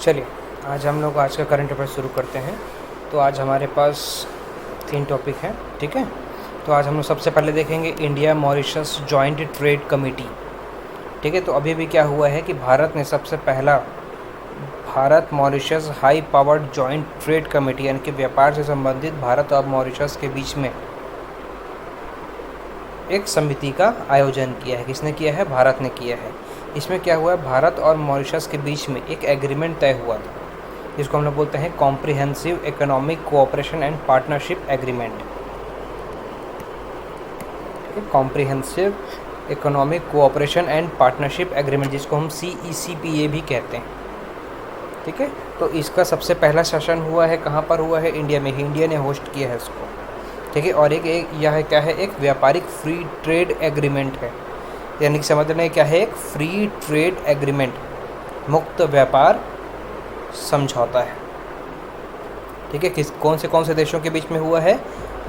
चलिए आज हम लोग आज का करंट अफेयर शुरू करते हैं। तो आज हमारे पास 3 टॉपिक हैं, ठीक है। तो आज हम लोग सबसे पहले देखेंगे India Mauritius joint trade committee, ठीक है। तो अभी भी क्या हुआ है कि भारत ने सबसे पहला Bharat Mauritius high powered joint trade committee यानी कि व्यापार से संबंधित भारत और मॉरिशस के बीच में एक समिति का आयोजन किया है। किसने किया है? भारत ने किया है। इसमें क्या हुआ है, भारत और मॉरिशस के बीच में एक एग्रीमेंट तय हुआ था, जिसको हम लोग बोलते हैं comprehensive economic cooperation and partnership agreement. Comprehensive economic cooperation and partnership agreement, जिसको हम CECPA भी कहते हैं, ठीक है। तो इसका सबसे पहला सेशन हुआ है, कहाँ पर हुआ है? इंडिया में ही। इंडिया ने होस्ट किया है इसको, ठीक है। और एक यह क्या है? एक व्यापारिक फ्री ट्रेड एग्रीमेंट है, यानी कि समझ रहे हैं क्या है? एक फ्री ट्रेड एग्रीमेंट, मुक्त व्यापार समझौता है, ठीक है। कौन से देशों के बीच में हुआ है?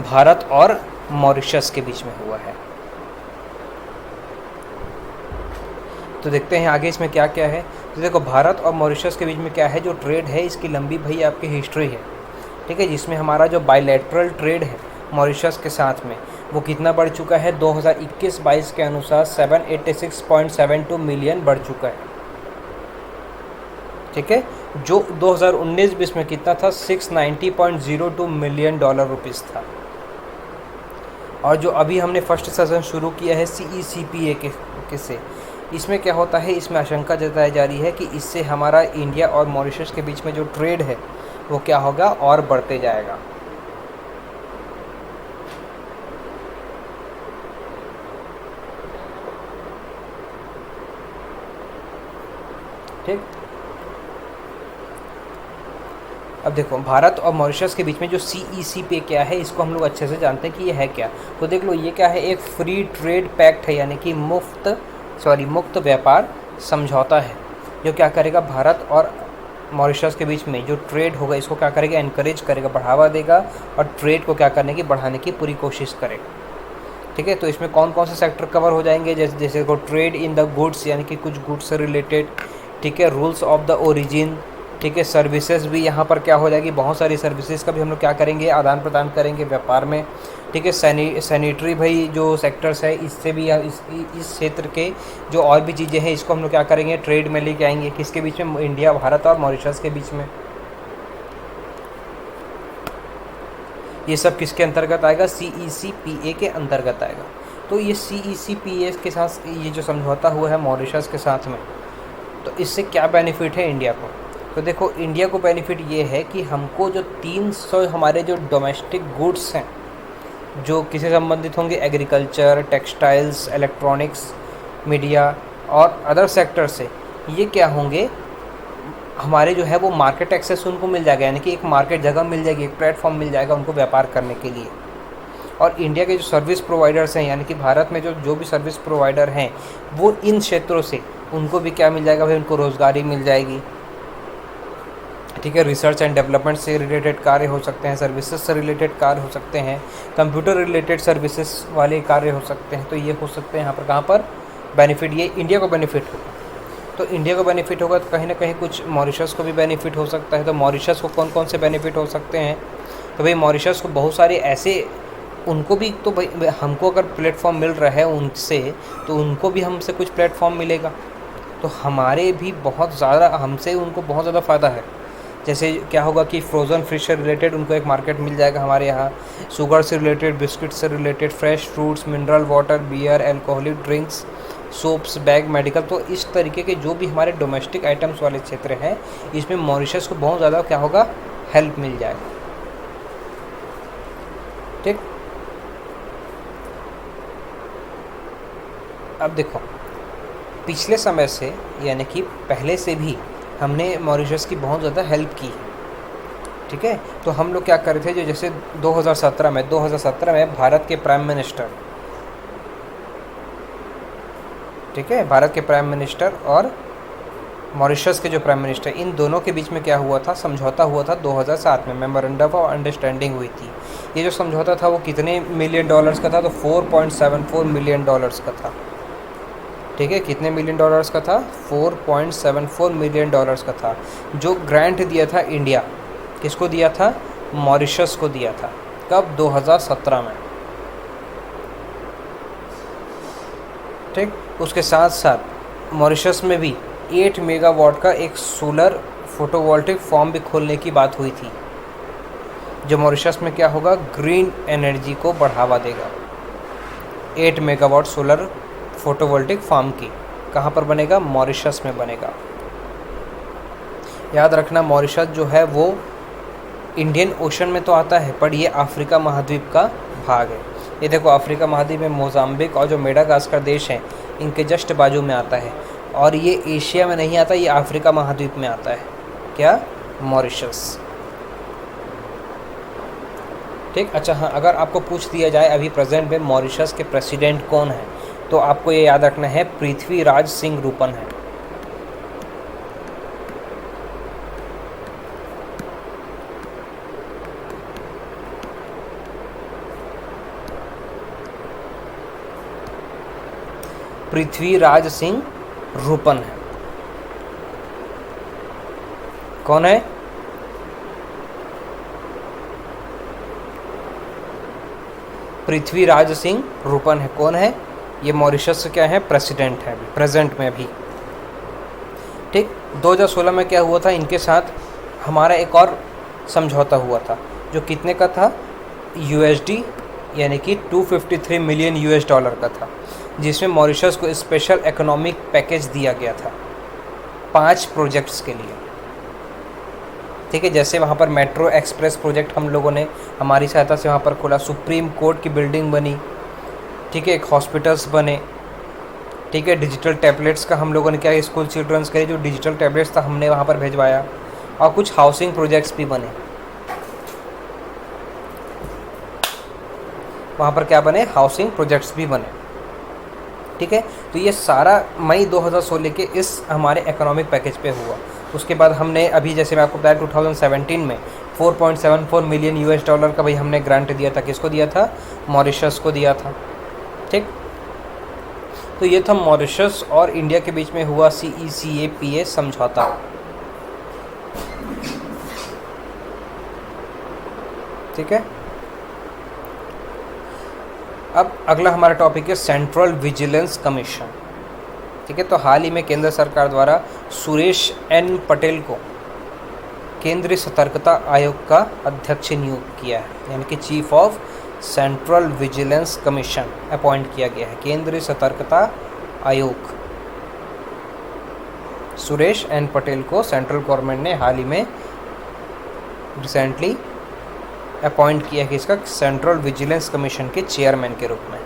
भारत और मॉरिशस के बीच में हुआ है। तो देखते हैं आगे इसमें क्या क्या है। तो देखो, भारत और मॉरिशस के बीच में क्या है, जो ट्रेड है इसकी लंबी भाई आपकी हिस्ट्री है, ठीक है। जिसमें हमारा जो बायलैटरल ट्रेड है मॉरिशस के साथ में, वो कितना बढ़ चुका है? 2021-22 के अनुसार 786.72 मिलियन बढ़ चुका है, ठीक है। जो 2019-20 में कितना था? 690.02 मिलियन डॉलर रुपीस था। और जो अभी हमने फर्स्ट सेशन शुरू किया है CECPA के से, इसमें क्या होता है, इसमें आशंका जताई जा रही है कि इससे हमारा इंडिया और मॉरिशस के बीच में जो ट्रेड है वो क्या होगा? और बढ़ते जाएगा, ठीक। अब देखो, भारत और मॉरिशस के बीच में जो CECPA क्या है, इसको हम लोग अच्छे से जानते हैं कि ये है क्या। तो देख लो, ये क्या है? एक फ्री ट्रेड पैक्ट है, यानी कि मुक्त व्यापार समझौता है, जो क्या करेगा? भारत और मॉरिशस के बीच में जो ट्रेड होगा इसको क्या करेगा? एनकरेज करेगा, बढ़ावा देगा, और ट्रेड को क्या करने की? बढ़ाने की पूरी कोशिश करेगा, ठीक है। तो इसमें कौन कौन से सेक्टर कवर हो जाएंगे? जैसे को ट्रेड इन द गुड्स, यानी कि कुछ गुड्स से रिलेटेड, ठीक है। रूल्स ऑफ द ओरिजिन, ठीक है। सर्विसेज भी यहाँ पर क्या हो जाएगी? बहुत सारी सर्विसेज का भी हम लोग क्या करेंगे? आदान प्रदान करेंगे व्यापार में, ठीक है। सैनिटरी भाई जो सेक्टर्स है, इससे भी इस क्षेत्र के जो और भी चीज़ें हैं, इसको हम लोग क्या करेंगे? ट्रेड में लेके आएंगे। किसके बीच में? इंडिया, भारत और मॉरिशस के बीच में। ये सब किसके अंतर्गत आएगा? CECPA के अंतर्गत आएगा। तो ये CECPA के साथ ये जो समझौता हुआ है मॉरिशस के साथ में, तो इससे क्या बेनिफिट है इंडिया को? तो देखो, इंडिया को बेनिफिट ये है कि हमको जो 300 हमारे जो डोमेस्टिक गुड्स हैं जो किसे संबंधित होंगे? एग्रीकल्चर, टेक्सटाइल्स, इलेक्ट्रॉनिक्स, मीडिया और अदर सेक्टर से, ये क्या होंगे? हमारे जो है वो मार्केट एक्सेस उनको मिल जाएगा, यानी कि एक मार्केट जगह मिल जाएगी, एक प्लेटफॉर्म मिल जाएगा उनको व्यापार करने के लिए। और इंडिया के जो सर्विस प्रोवाइडर्स हैं, यानी कि भारत में जो भी सर्विस प्रोवाइडर हैं, वो इन क्षेत्रों से उनको भी क्या मिल जाएगा भाई? उनको रोज़गारी मिल जाएगी, ठीक है। रिसर्च एंड डेवलपमेंट से रिलेटेड कार्य हो सकते हैं, सर्विसेज से रिलेटेड कार्य हो सकते हैं, कंप्यूटर रिलेटेड सर्विसेज वाले कार्य हो सकते हैं। तो ये हो सकते हैं यहाँ पर, कहाँ पर बेनिफिट? ये इंडिया को बेनिफिट होगा। तो इंडिया को बेनिफिट होगा तो कहीं ना कहीं कुछ मॉरिशस को भी बेनिफिट हो सकता है। तो मॉरिशस को कौन कौन से बेनिफिट हो सकते हैं? तो भाई मॉरिशस को बहुत सारे ऐसे, उनको भी तो भाई, हमको अगर प्लेटफॉर्म मिल रहा है उनसे, तो उनको भी हमसे कुछ प्लेटफॉर्म मिलेगा। तो हमारे भी बहुत ज़्यादा, हमसे उनको बहुत ज़्यादा फ़ायदा है। जैसे क्या होगा कि फ्रोज़न फिश से रिलेटेड उनको एक मार्केट मिल जाएगा हमारे यहाँ, शुगर से रिलेटेड, बिस्किट से related, fresh fruits, mineral water, beer, alcoholic drinks, soaps, bag, medical. तो इस तरीके के जो भी हमारे डोमेस्टिक आइटम्स वाले क्षेत्र हैं, इसमें मॉरिशस को बहुत ज़्यादा क्या होगा? हेल्प मिल जाएगा, ठीक। अब देखो, पिछले समय से, यानी कि पहले से भी हमने मॉरिशस की बहुत ज़्यादा हेल्प की है, ठीक है। तो हम लोग क्या कर रहे थे, जो जैसे 2017 में भारत के प्राइम मिनिस्टर, ठीक है, भारत के प्राइम मिनिस्टर और मॉरिशस के जो प्राइम मिनिस्टर, इन दोनों के बीच में क्या हुआ था? समझौता हुआ था 2007 में, मेमोरेंडम ऑफ अंडरस्टैंडिंग हुई थी। ये जो समझौता था वो कितने मिलियन डॉलर्स का था? तो $4.74 मिलियन का था, ठीक है, कितने मिलियन डॉलर्स का था? 4.74 मिलियन डॉलर्स का था, जो ग्रांट दिया था इंडिया। किसको दिया था? मॉरिशस को दिया था। कब? 2017 में। ठीक, उसके साथ साथ मॉरिशस में भी 8 मेगावाट का एक सोलर फोटोवोल्टिक फार्म भी खोलने की बात हुई थी, जो मॉरिशस में क्या होगा? ग्रीन एनर्जी को बढ़ावा देगा। 8 मेगावाट सोलर फोटोवोल्टिक फार्म की कहाँ पर बनेगा? मॉरिशस में बनेगा। याद रखना, मॉरिशस जो है वो इंडियन ओशन में तो आता है, पर ये अफ्रीका महाद्वीप का भाग है। ये देखो, अफ्रीका महाद्वीप में मोजाम्बिक और जो मेडागास्कर देश हैं, इनके जस्ट बाजू में आता है। और ये एशिया में नहीं आता, ये अफ्रीका महाद्वीप में आता है। क्या? मॉरिशस। ठीक, अच्छा हाँ, अगर आपको पूछ दिया जाए अभी प्रेजेंट में मॉरिशस के प्रेसिडेंट कौन है, तो आपको ये याद रखना है, पृथ्वीराज सिंह रूपन है। पृथ्वीराज सिंह रूपन है। कौन है? पृथ्वीराज सिंह रूपन है। कौन है? ये मॉरिशस से क्या है? प्रेसिडेंट है प्रेजेंट में अभी। ठीक, 2016 में क्या हुआ था? इनके साथ हमारा एक और समझौता हुआ था, जो कितने का था? USD यानी कि 253 मिलियन US डॉलर का था, जिसमें मॉरिशस को स्पेशल इकोनॉमिक पैकेज दिया गया था 5 प्रोजेक्ट्स के लिए। ठीक है, जैसे वहाँ पर मेट्रो एक्सप्रेस प्रोजेक्ट हम लोगों ने हमारी सहायता से वहाँ पर खोला, सुप्रीम कोर्ट की बिल्डिंग बनी, ठीक है, एक हॉस्पिटल्स बने, ठीक है, डिजिटल टैबलेट्स का हम लोगों ने क्या स्कूल चिल्ड्रंस के लिए जो डिजिटल टैबलेट्स था हमने वहाँ पर भिजवाया, और कुछ हाउसिंग प्रोजेक्ट्स भी बने। वहाँ पर क्या बने? हाउसिंग प्रोजेक्ट्स भी बने। ठीक है, तो ये सारा मई 2016 के इस हमारे इकोनॉमिक पैकेज पे हुआ। उसके बाद हमने अभी जैसे मैं आपको बताया 2017 में 4.74 मिलियन US डॉलर का भाई हमने ग्रांट दिया था। किसको दिया था? मॉरिशस को दिया था। ठीक, तो ये था मॉरिशस और इंडिया के बीच में हुआ CECAPA समझौता। ठीक है, अब अगला हमारा टॉपिक है सेंट्रल विजिलेंस कमीशन। ठीक है, तो हाल ही में केंद्र सरकार द्वारा सुरेश N पटेल को केंद्रीय सतर्कता आयोग का अध्यक्ष नियुक्त किया है, यानी कि chief of central vigilance commission appoint किया गया है। केंद्रीय सतर्कता आयोग सुरेश N पटेल को सेंट्रल गवर्नमेंट ने हाल ही में रिसेंटली अपॉइंट किया है कि इसका सेंट्रल विजिलेंस कमीशन के चेयरमैन के रूप में।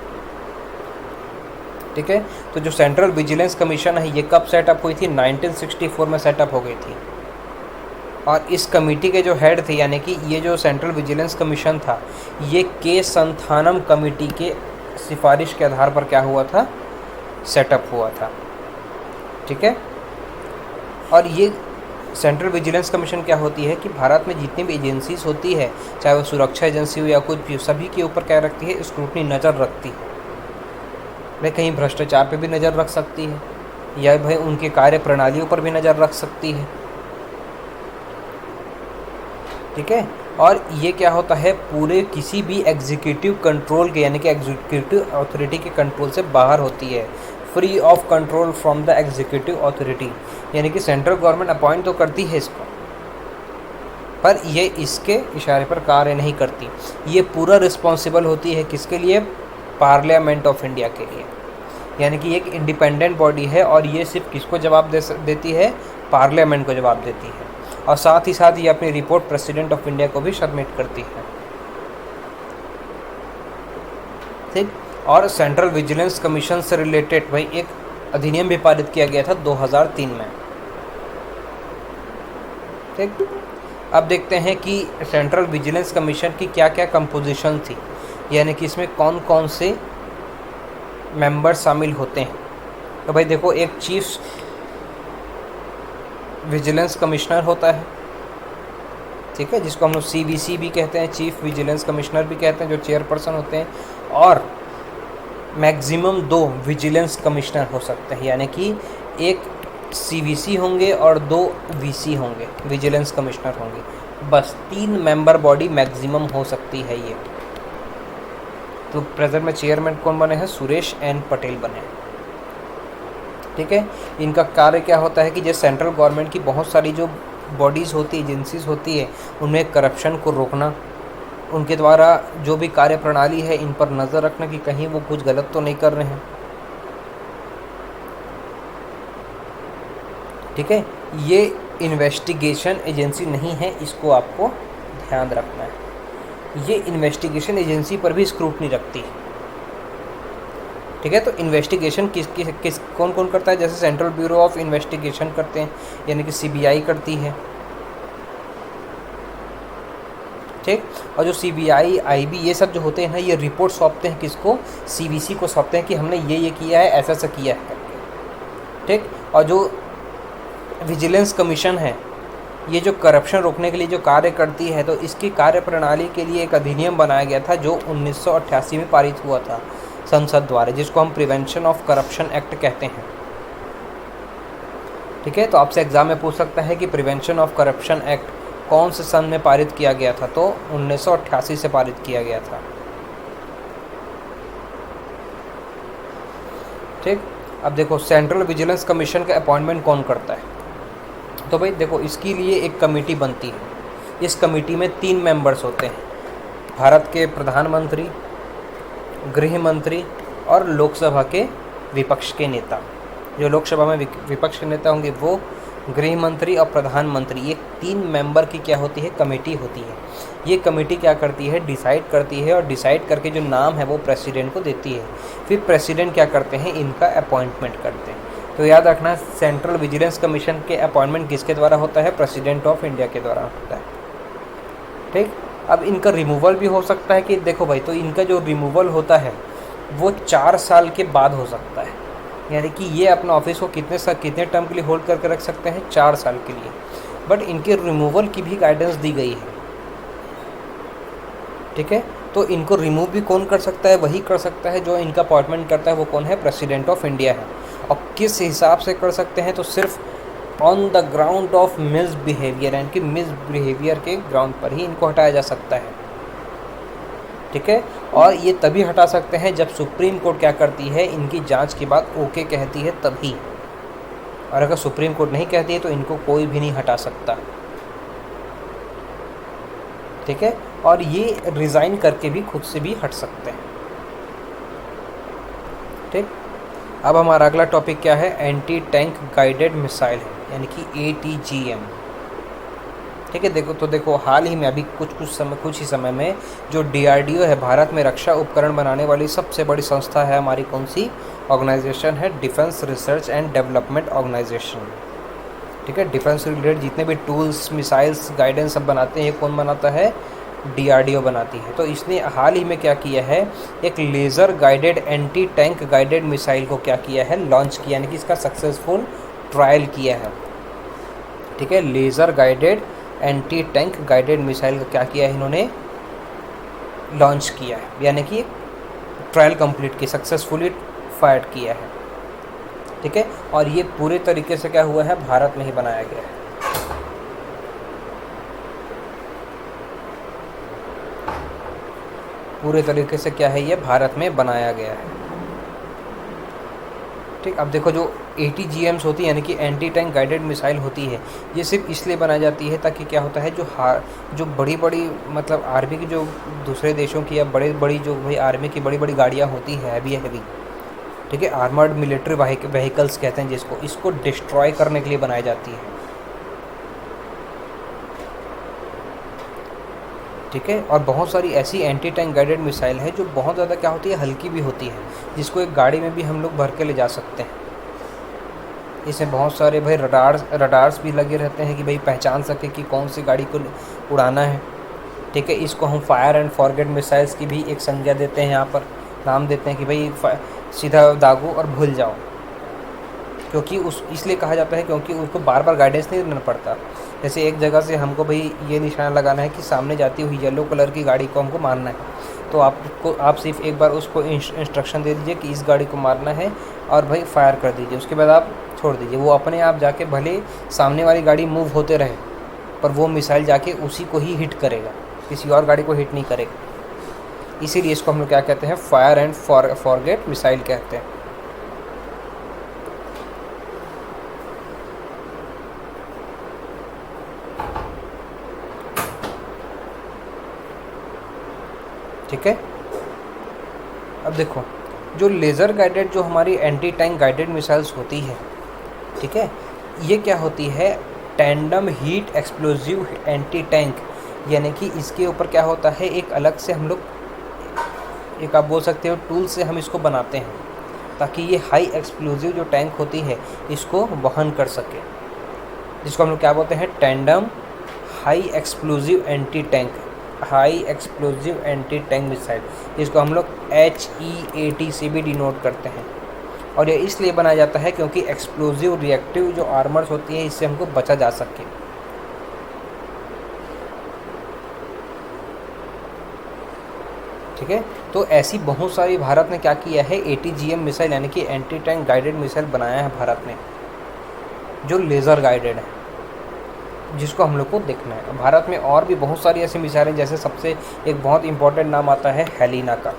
ठीक है, तो जो सेंट्रल विजिलेंस कमीशन है ये कब सेटअप हुई थी? 1964 में सेटअप हो गई थी। और इस कमेटी के जो हेड थे, यानी कि ये जो सेंट्रल विजिलेंस कमीशन था, ये के संथानम कमेटी के सिफारिश के आधार पर क्या हुआ था? सेटअप हुआ था। ठीक है, और ये सेंट्रल विजिलेंस कमीशन क्या होती है कि भारत में जितनी भी एजेंसीज होती है, चाहे वो सुरक्षा एजेंसी हो या कुछ भी, सभी के ऊपर क्या रखती है? स्क्रूटनी, नज़र रखती है। भाई कहीं भ्रष्टाचार पे भी नज़र रख सकती है, या भाई उनके कार्य प्रणालियों पर भी नज़र रख सकती है। ठीक है, और ये क्या होता है? पूरे किसी भी एग्जीक्यूटिव कंट्रोल के, यानी कि एग्जीक्यूटिव अथॉरिटी के कंट्रोल से बाहर होती है, free of control from the executive authority. यानी कि सेंट्रल गवर्नमेंट अपॉइंट तो करती है इसको, पर ये इसके इशारे पर कार्य नहीं करती। ये पूरा रिस्पॉन्सिबल होती है किसके लिए? पार्लियामेंट ऑफ इंडिया के लिए। यानी कि एक इंडिपेंडेंट बॉडी है, और ये सिर्फ किसको जवाब देती है? पार्लियामेंट को जवाब देती है। और साथ ही साथ ये अपनी रिपोर्ट प्रेसिडेंट ऑफ इंडिया को भी सबमिट करती है। ठीक, और सेंट्रल विजिलेंस कमीशन से रिलेटेड भाई एक अधिनियम भी पारित किया गया था 2003 में। ठीक, अब देखते हैं कि सेंट्रल विजिलेंस कमीशन की क्या क्या कंपोजिशन थी, यानी कि इसमें कौन कौन से मेंबर शामिल होते हैं। तो भाई देखो, एक चीफ विजिलेंस कमिश्नर होता है, ठीक है, जिसको हम लोग CVC भी कहते हैं, चीफ विजिलेंस कमिश्नर भी कहते हैं, जो चेयरपर्सन होते हैं। और मैक्सिमम 2 विजिलेंस कमिश्नर हो सकते हैं, यानी कि एक सीवीसी होंगे और 2 वीसी होंगे, विजिलेंस कमिश्नर होंगे। बस 3 मेंबर बॉडी मैक्सिमम हो सकती है ये। तो प्रेजेंट में चेयरमैन कौन बने हैं? सुरेश एन पटेल बने हैं। ठीक है, इनका कार्य क्या होता है कि जैसे सेंट्रल गवर्नमेंट की बहुत सारी जो बॉडीज़ होती है, एजेंसीज होती है, उनमें करप्शन को रोकना, उनके द्वारा जो भी कार्य प्रणाली है इन पर नज़र रखना कि कहीं वो कुछ गलत तो नहीं कर रहे हैं। ठीक है, ये इन्वेस्टिगेशन एजेंसी नहीं है, इसको आपको ध्यान रखना है। ये इन्वेस्टिगेशन एजेंसी पर भी स्क्रूटनी रखती है। ठीक है, तो इन्वेस्टिगेशन किस कौन कौन करता है? जैसे सेंट्रल ब्यूरो ऑफ इन्वेस्टिगेशन करते हैं, यानी कि सीबीआई करती है। ठीक, और जो सीबीआई, आईबी, ये सब जो होते हैं ना, ये रिपोर्ट सौंपते हैं किसको? सीवीसी को सौंपते हैं कि हमने ये किया है, ऐसा ऐसा किया है। ठीक, और जो विजिलेंस कमीशन है, ये जो करप्शन रोकने के लिए जो कार्य करती है, तो इसकी कार्य प्रणाली के लिए एक अधिनियम बनाया गया था जो 1988 में पारित हुआ था संसद द्वारा, जिसको हम प्रिवेंशन ऑफ करप्शन एक्ट कहते हैं। ठीक है, तो आपसे एग्जाम में पूछ सकता है कि प्रिवेंशन ऑफ करप्शन एक्ट कौन से सन में पारित किया गया था? तो 1988 से पारित किया गया था। ठीक, अब देखो सेंट्रल विजिलेंस कमीशन का अपॉइंटमेंट कौन करता है? तो भाई देखो, इसके लिए एक कमेटी बनती है। इस कमेटी में 3 मेंबर्स होते हैं, भारत के प्रधानमंत्री, गृह मंत्री और लोकसभा के विपक्ष के नेता। जो लोकसभा में विपक्ष के नेता होंगे वो गृह मंत्री और प्रधानमंत्री, ये 3 मेंबर की क्या होती है? कमेटी होती है। ये कमेटी क्या करती है? डिसाइड करती है, और डिसाइड करके जो नाम है वो प्रेसिडेंट को देती है। फिर प्रेसिडेंट क्या करते हैं? इनका अपॉइंटमेंट करते हैं। तो याद रखना, सेंट्रल विजिलेंस कमीशन के अपॉइंटमेंट किसके द्वारा होता है? प्रेसिडेंट ऑफ इंडिया के द्वारा होता है। ठीक, अब इनका रिमूवल भी हो सकता है कि देखो भाई, तो इनका जो रिमूवल होता है वो 4 साल के बाद हो सकता है, यानी कि ये अपना ऑफिस को कितने टर्म के लिए होल्ड करके रख सकते हैं? 4 साल के लिए। बट इनके रिमूवल की भी गाइडेंस दी गई है। ठीक है, तो इनको रिमूव भी कौन कर सकता है? वही कर सकता है जो इनका अपॉइंटमेंट करता है, वो कौन है? प्रेसिडेंट ऑफ इंडिया है। और किस हिसाब से कर सकते हैं? तो सिर्फ on the ground of misbehaviour, यानी कि मिसबिहेवियर के ग्राउंड पर ही इनको हटाया जा सकता है। ठीक है, और ये तभी हटा सकते हैं जब सुप्रीम कोर्ट क्या करती है? इनकी जांच के बाद ओके कहती है तभी। और अगर सुप्रीम कोर्ट नहीं कहती है तो इनको कोई भी नहीं हटा सकता। ठीक है, और ये रिज़ाइन करके भी खुद से भी हट सकते हैं। ठीक, अब हमारा अगला टॉपिक क्या है? एंटी टैंक गाइडेड मिसाइल है, यानी कि ATGM। ठीक है, देखो हाल ही में अभी कुछ ही समय में जो DRDO है, भारत में रक्षा उपकरण बनाने वाली सबसे बड़ी संस्था है हमारी, कौन सी ऑर्गेनाइजेशन है? Defence research and development organisation. ठीक है, डिफेंस रिलेटेड जितने भी टूल्स, मिसाइल्स, गाइडेंस सब बनाते हैं, कौन बनाता है? DRDO बनाती है। तो इसने हाल ही में क्या किया है? एक laser guided anti tank guided missile को क्या किया है? लॉन्च किया, यानी कि इसका सक्सेसफुल ट्रायल किया है। ठीक है, laser guided anti tank guided missile का क्या किया है? इन्होंने लॉन्च किया है, यानी कि ट्रायल कंप्लीट की, सक्सेसफुली फायर किया है। ठीक है, और ये पूरे तरीके से क्या हुआ है? भारत में ही बनाया गया है। पूरे तरीके से क्या है? ये भारत में बनाया गया है। ठीक, अब देखो जो ATGMs होती है, यानी कि एंटी टैंक गाइडेड मिसाइल होती है, ये सिर्फ इसलिए बनाई जाती है ताकि क्या होता है, जो बड़ी बड़ी मतलब आर्मी की, जो दूसरे देशों की या बड़ी जो भाई आर्मी की बड़ी बड़ी गाड़ियाँ होती है, हैवी, ठीक है, आर्मर्ड मिलिट्री व्हीकल्स कहते हैं जिसको, इसको डिस्ट्रॉय करने के लिए बनाई जाती है। ठीक है, और बहुत सारी ऐसी एंटी टैंक गाइडेड मिसाइल है जो बहुत ज़्यादा क्या होती है? हल्की भी होती है, जिसको एक गाड़ी में भी हम लोग भर के ले जा सकते हैं। इसमें बहुत सारे भाई रडार्स भी लगे रहते हैं कि भाई पहचान सके कि कौन सी गाड़ी को उड़ाना है। ठीक है, इसको हम फायर एंड फॉरगेट मिसाइल्स की भी एक संज्ञा देते हैं, यहाँ पर नाम देते हैं कि भाई सीधा दागो और भूल जाओ, क्योंकि इसलिए कहा जाता है क्योंकि उसको बार बार गाइडेंस नहीं देना पड़ता। जैसे एक जगह से हमको भाई ये निशाना लगाना है कि सामने जाती हुई येलो कलर की गाड़ी को हमको मारना है, तो आप सिर्फ एक बार उसको इंस्ट्रक्शन दे दीजिए कि इस गाड़ी को मारना है और भाई फायर कर दीजिए, उसके बाद आप छोड़ दीजिए। वो अपने आप जाके भले सामने वाली गाड़ी मूव होते रहे पर वो मिसाइल जाके उसी को ही हिट करेगा, किसी और गाड़ी को हिट नहीं करेगा। इसीलिए इसको हम लोग क्या कहते हैं, फायर एंड फॉरगेट मिसाइल कहते हैं। ठीक है, अब देखो जो लेज़र गाइडेड जो हमारी एंटी टैंक गाइडेड मिसाइल्स होती है, ठीक है, ये क्या होती है, tandem heat explosive anti tank, यानी कि इसके ऊपर क्या होता है, एक अलग से हम लोग एक आप बोल सकते हो टूल से हम इसको बनाते हैं ताकि ये हाई एक्सप्लोजिव जो टैंक होती है इसको वहन कर सके, जिसको हम लोग क्या बोलते हैं, tandem high explosive anti tank, high explosive anti tank missile, जिसको हम लोग HEAT से भी डिनोट करते हैं। और ये इसलिए बनाया जाता है क्योंकि एक्सप्लोजिव रिएक्टिव जो आर्मर्स होती है इससे हमको बचा जा सके। ठीक है, तो ऐसी बहुत सारी भारत ने क्या किया है, ATGM मिसाइल यानी कि एंटी टैंक गाइडेड मिसाइल बनाया है भारत ने, जो लेज़र गाइडेड है, जिसको हम लोग को देखना है। भारत में और भी बहुत सारी ऐसी मिसाइलें, जैसे सबसे एक बहुत इंपॉर्टेंट नाम आता है हेलिना का।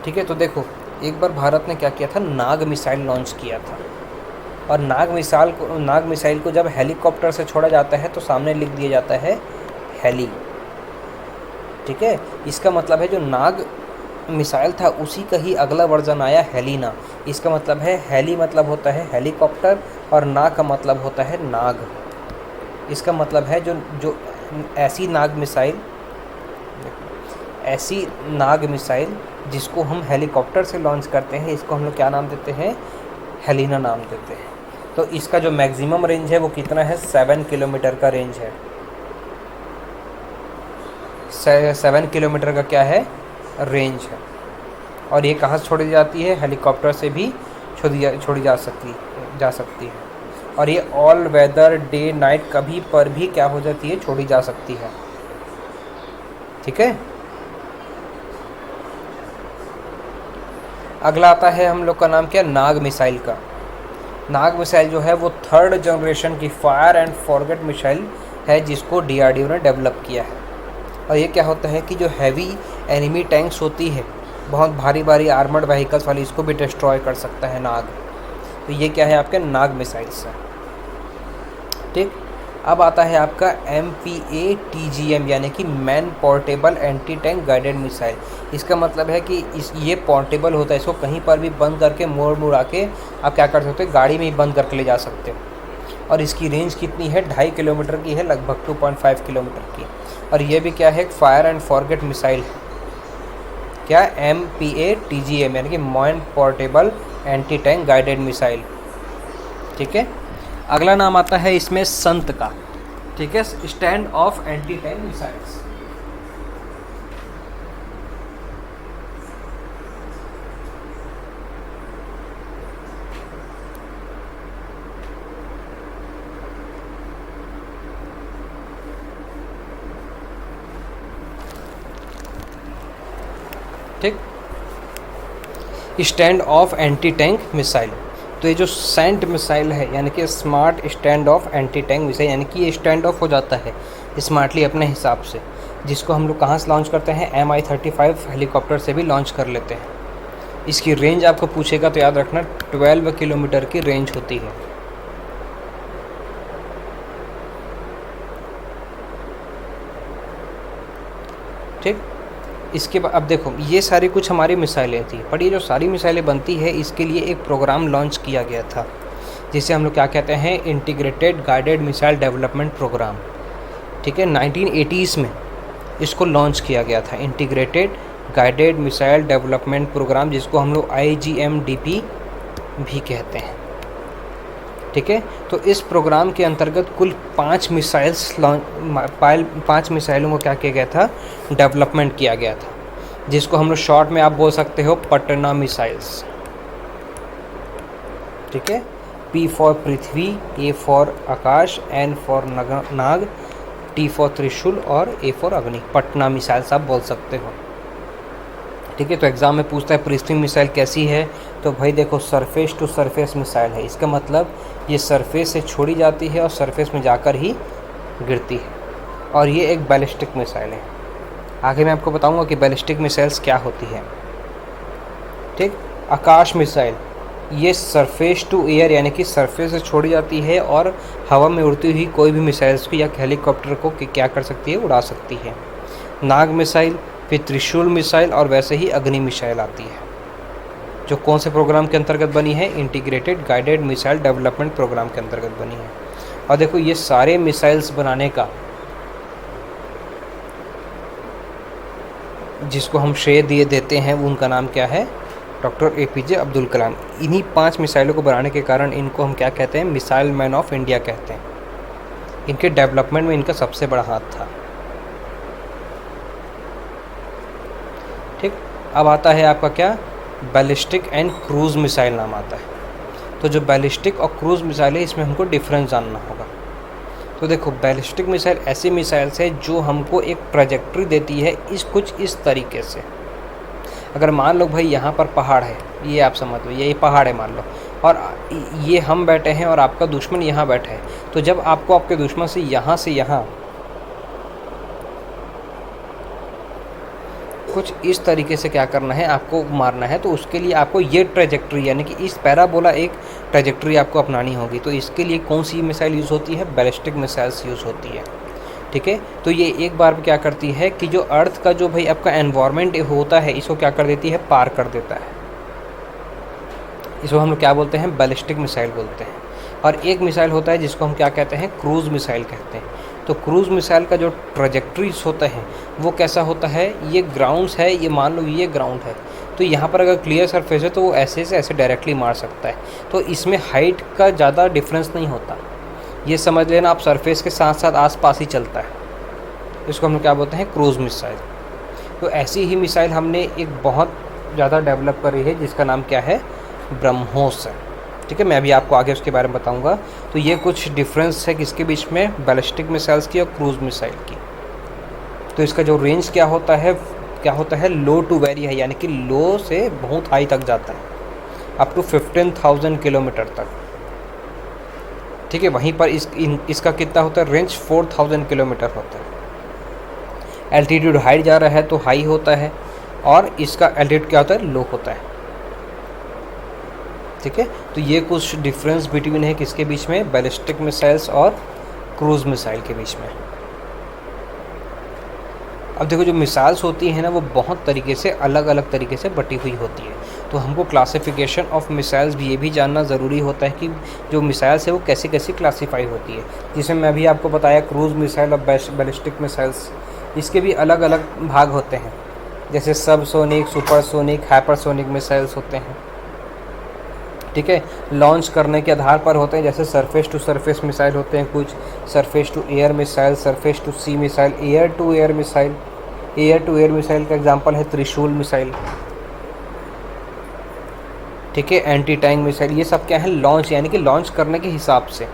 ठीक है, तो देखो एक बार भारत ने क्या किया था, नाग मिसाइल लॉन्च किया था, और नाग मिसाइल को जब हेलीकॉप्टर से छोड़ा जाता है तो सामने लिख दिया जाता है हेली। ठीक है, इसका मतलब है जो नाग मिसाइल था उसी का ही अगला वर्जन आया हेलिना। इसका मतलब है हेली मतलब होता है हेलीकॉप्टर और ना का मतलब होता है नाग। इसका मतलब है जो ऐसी नाग मिसाइल जिसको हम हेलीकॉप्टर से लॉन्च करते हैं, इसको हम लोग क्या नाम देते हैं, हेलिना नाम देते हैं। तो इसका जो मैक्सिमम रेंज है वो कितना है, 7 किलोमीटर का रेंज है। 7 किलोमीटर का क्या है, रेंज है। और ये कहाँ से छोड़ी जाती है, हेलीकॉप्टर से भी छोड़ी जा सकती है। और ये ऑल वेदर डे नाइट कभी पर भी क्या हो जाती है, छोड़ी जा सकती है। ठीक है, अगला आता है हम लोग का नाम क्या, नाग मिसाइल का। नाग मिसाइल जो है वो 3rd जनरेशन की फायर एंड फॉरगेट मिसाइल है, जिसको DRDO ने डेवलप किया है। और ये क्या होता है कि जो हैवी एनिमी टैंक्स होती है, बहुत भारी आर्मर्ड व्हीकल्स वाली, इसको भी डिस्ट्रॉय कर सकता है नाग। तो ये क्या है, आपके नाग मिसाइल्स है। ठीक, अब आता है आपका MPATGM यानी कि man portable anti tank guided missile. इसका मतलब है कि ये पोर्टेबल होता है, इसको कहीं पर भी बंद करके मुड़ा के आप क्या कर सकते हो, गाड़ी में ही बंद करके ले जा सकते हो। और इसकी रेंज कितनी है, 2.5 किलोमीटर की है, लगभग 2.5 किलोमीटर की। और ये भी क्या है, फायर एंड फॉरगेट मिसाइल है। क्या, MPATGM यानी कि man portable anti tank guided missile. ठीक है, अगला नाम आता है इसमें संत का। ठीक है, stand off anti tank missiles. ठीक, stand off anti tank missile. तो ये जो सैंट मिसाइल है यानी कि smart stand off anti tank missile, यानी कि ये स्टैंड ऑफ हो जाता है स्मार्टली अपने हिसाब से, जिसको हम लोग कहाँ से लॉन्च करते हैं, Mi-35 हेलीकॉप्टर से भी लॉन्च कर लेते हैं। इसकी रेंज आपको पूछेगा तो याद रखना 12 किलोमीटर की रेंज होती है। ठीक, इसके बाद अब देखो ये सारी कुछ हमारी मिसाइलें थी, पर ये जो सारी मिसाइलें बनती है इसके लिए एक प्रोग्राम लॉन्च किया गया था, जिसे हम लोग क्या कहते हैं, integrated guided missile development programme. ठीक है, 1980s में इसको लॉन्च किया गया था, integrated guided missile development programme, जिसको हम लोग IGMDP भी कहते हैं। ठीक है, तो इस प्रोग्राम के अंतर्गत कुल 5 मिसाइलों को क्या किया गया था, डेवलपमेंट किया गया था, जिसको हम लोग शॉर्ट में आप बोल सकते हो पटना मिसाइल्स। ठीक है, P for Prithvi, A for Akash, N for Nag, T for त्रिशूल और A फॉर अग्नि, पटना मिसाइल्स आप बोल सकते हो। ठीक है, तो एग्ज़ाम में पूछता है पृथ्वी मिसाइल कैसी है, तो भाई देखो सरफेस टू सरफेस मिसाइल है। इसका मतलब ये सरफेस से छोड़ी जाती है और सरफेस में जाकर ही गिरती है, और ये एक बैलिस्टिक मिसाइल है। आगे मैं आपको बताऊंगा कि बैलिस्टिक मिसाइल्स क्या होती है। ठीक, आकाश मिसाइल, ये सरफेस टू एयर यानी कि सरफेस से छोड़ी जाती है और हवा में उड़ती हुई कोई भी मिसाइल्स को या हेलीकॉप्टर को क्या कर सकती है, उड़ा सकती है। नाग मिसाइल, फिर त्रिशूल मिसाइल और वैसे ही अग्नि मिसाइल आती है, जो कौन से प्रोग्राम के अंतर्गत बनी है, integrated guided missile development programme के अंतर्गत बनी है। और देखो ये सारे मिसाइल्स बनाने का जिसको हम श्रेय दिए देते हैं वो उनका नाम क्या है, डॉक्टर APJ अब्दुल कलाम। इन्हीं 5 मिसाइलों को बनाने के कारण इनको हम क्या कहते हैं, मिसाइल मैन ऑफ इंडिया कहते हैं। इनके डेवलपमेंट में इनका सबसे बड़ा हाथ था। ठीक, अब आता है आपका क्या, बैलिस्टिक एंड क्रूज़ मिसाइल नाम आता है। तो जो बैलिस्टिक और क्रूज़ मिसाइल है इसमें हमको डिफरेंस जानना होगा। तो देखो बैलिस्टिक मिसाइल ऐसी मिसाइल्स है जो हमको एक ट्रैजेक्टरी देती है कुछ इस तरीके से। अगर मान लो भाई यहाँ पर पहाड़ है, ये आप समझ लो ये पहाड़ है मान लो, और ये हम बैठे हैं और आपका दुश्मन यहाँ बैठा है, तो जब आपको आपके दुश्मन से यहाँ कुछ इस तरीके से क्या करना है, आपको मारना है, तो उसके लिए आपको ये ट्रैजेक्टरी यानी कि इस पैराबोला एक ट्रैजेक्टरी आपको अपनानी होगी। तो इसके लिए कौन सी मिसाइल यूज़ होती है, बैलिस्टिक मिसाइल्स यूज़ होती है। ठीक है, तो ये एक बार क्या करती है कि जो अर्थ का जो भाई आपका एनवायरनमेंट होता है इसको क्या कर देती है, पार कर देता है। इसको हम लोग क्या बोलते हैं, बैलिस्टिक मिसाइल बोलते हैं। और एक मिसाइल होता है जिसको हम क्या कहते हैं, क्रूज़ मिसाइल कहते हैं। तो क्रूज़ मिसाइल का जो ट्रैजेक्टरीज होता है वो कैसा होता है, ये ग्राउंड्स है, ये मान लो ये ग्राउंड है, तो यहाँ पर अगर क्लियर सरफेस है तो वो ऐसे से ऐसे डायरेक्टली मार सकता है। तो इसमें हाइट का ज़्यादा डिफरेंस नहीं होता, ये समझ लेना आप सरफेस के साथ साथ आसपास ही चलता है। इसको हम लोग क्या बोलते हैं, क्रूज़ मिसाइल। तो ऐसी ही मिसाइल हमने एक बहुत ज़्यादा डेवलप करी है जिसका नाम क्या है, ब्रह्मोस है। ठीक है, मैं अभी आपको आगे उसके बारे में बताऊंगा। तो ये कुछ डिफरेंस है किसके बीच में, बैलिस्टिक मिसाइल्स की और क्रूज़ मिसाइल की। तो इसका जो रेंज क्या होता है, लो टू वेरी है, यानी कि लो से बहुत हाई तक जाता है, अप टू 15,000 किलोमीटर तक। ठीक है, वहीं पर इसका कितना होता है, रेंज 4,000 किलोमीटर होता है। एल्टीट्यूड हाई जा रहा है तो हाई होता है, और इसका एल्टीट्यूड क्या होता है, लो होता है। ठीक है, तो ये कुछ डिफरेंस बिटवीन है किसके बीच में, बैलिस्टिक मिसाइल्स और क्रूज़ मिसाइल के बीच में। अब देखो जो मिसाइल्स होती हैं ना वो बहुत तरीके से अलग अलग तरीके से बटी हुई होती है। तो हमको क्लासिफिकेशन ऑफ मिसाइल्स भी ये भी जानना ज़रूरी होता है कि जो मिसाइल्स है वो कैसी कैसी क्लासीफाई होती है। जिसमें मैं भी आपको बताया क्रूज़ मिसाइल और बैलिस्टिक मिसाइल्स, इसके भी अलग अलग भाग होते हैं, जैसे सबसोनिक, सुपरसोनिक, हाइपरसोनिक मिसाइल्स होते हैं। ठीक है, लॉन्च करने के आधार पर होते हैं, जैसे सरफेस टू सरफेस मिसाइल होते हैं कुछ, surface to air missile, surface to sea missile, air to air missile. Air to air missile का एग्जांपल है त्रिशूल मिसाइल। ठीक है, एंटी टैंक मिसाइल, ये सब क्या है, लॉन्च यानी कि लॉन्च करने के हिसाब से,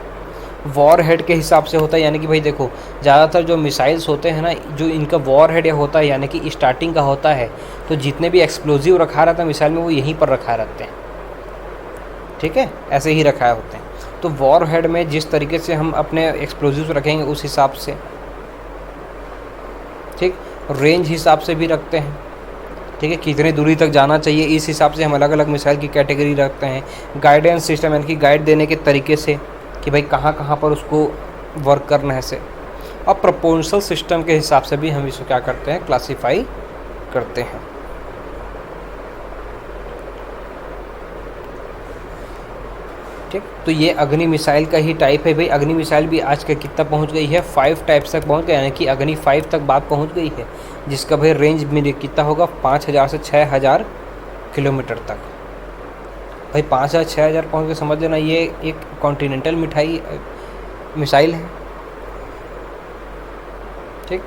वॉर हेड के हिसाब से होता है। यानी कि भाई देखो ज़्यादातर जो मिसाइल्स होते हैं ना, जो इनका वॉर हेड होता है यानी कि स्टार्टिंग का होता है, तो जितने भी एक्सप्लोजिव रखा रहता है मिसाइल में वो यहीं पर रखा रहते हैं। ठीक है, ऐसे ही रखाए होते हैं। तो वॉर हेड में जिस तरीके से हम अपने एक्सप्लोजिव्स रखेंगे उस हिसाब से, ठीक, रेंज हिसाब से भी रखते हैं। ठीक है, कितनी दूरी तक जाना चाहिए इस हिसाब से हम अलग अलग मिसाइल की कैटेगरी रखते हैं। गाइडेंस सिस्टम यानी कि गाइड देने के तरीके से कि भाई कहाँ कहाँ पर उसको वर्क करना है से, और प्रपोजल सिस्टम के हिसाब से भी हम इसको क्या करते हैं, क्लासीफाई करते हैं। ठीक, तो ये अग्नि मिसाइल का ही टाइप है। भाई अग्नि मिसाइल भी आज का कितना पहुंच गई है, 5 टाइप्स तक पहुंच गया, यानी कि अग्नि 5 तक बात पहुंच गई है, जिसका भाई रेंज में कितना होगा, 5,000 से 6,000 किलोमीटर तक। भाई 5,000 6,000 पहुँच के समझ लेना ये एक कॉन्टिनेंटल मिसाइल है। ठीक,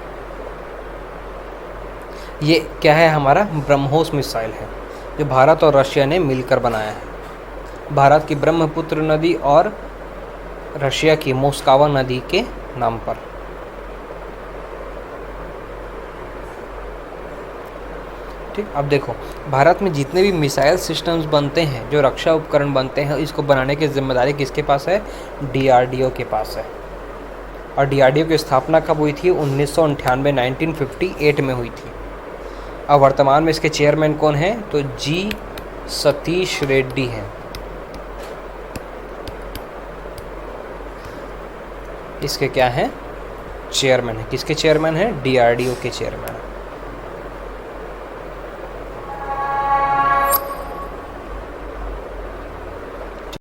ये क्या है, हमारा ब्रह्मोस मिसाइल है, जो भारत और रशिया ने मिलकर बनाया है। भारत की ब्रह्मपुत्र नदी और रशिया की मोस्कावा नदी के नाम पर। ठीक। अब देखो, भारत में जितने भी मिसाइल सिस्टम्स बनते हैं, जो रक्षा उपकरण बनते हैं, इसको बनाने की जिम्मेदारी किसके पास है? DRDO के पास है। और DRDO की स्थापना कब हुई थी? 1998 1958 में हुई थी। अब वर्तमान में इसके चेयरमैन कौन हैं? तो जी सतीश रेड्डी हैं। इसके क्या हैं? चेयरमैन है। किसके चेयरमैन हैं? DRDO के चेयरमैन।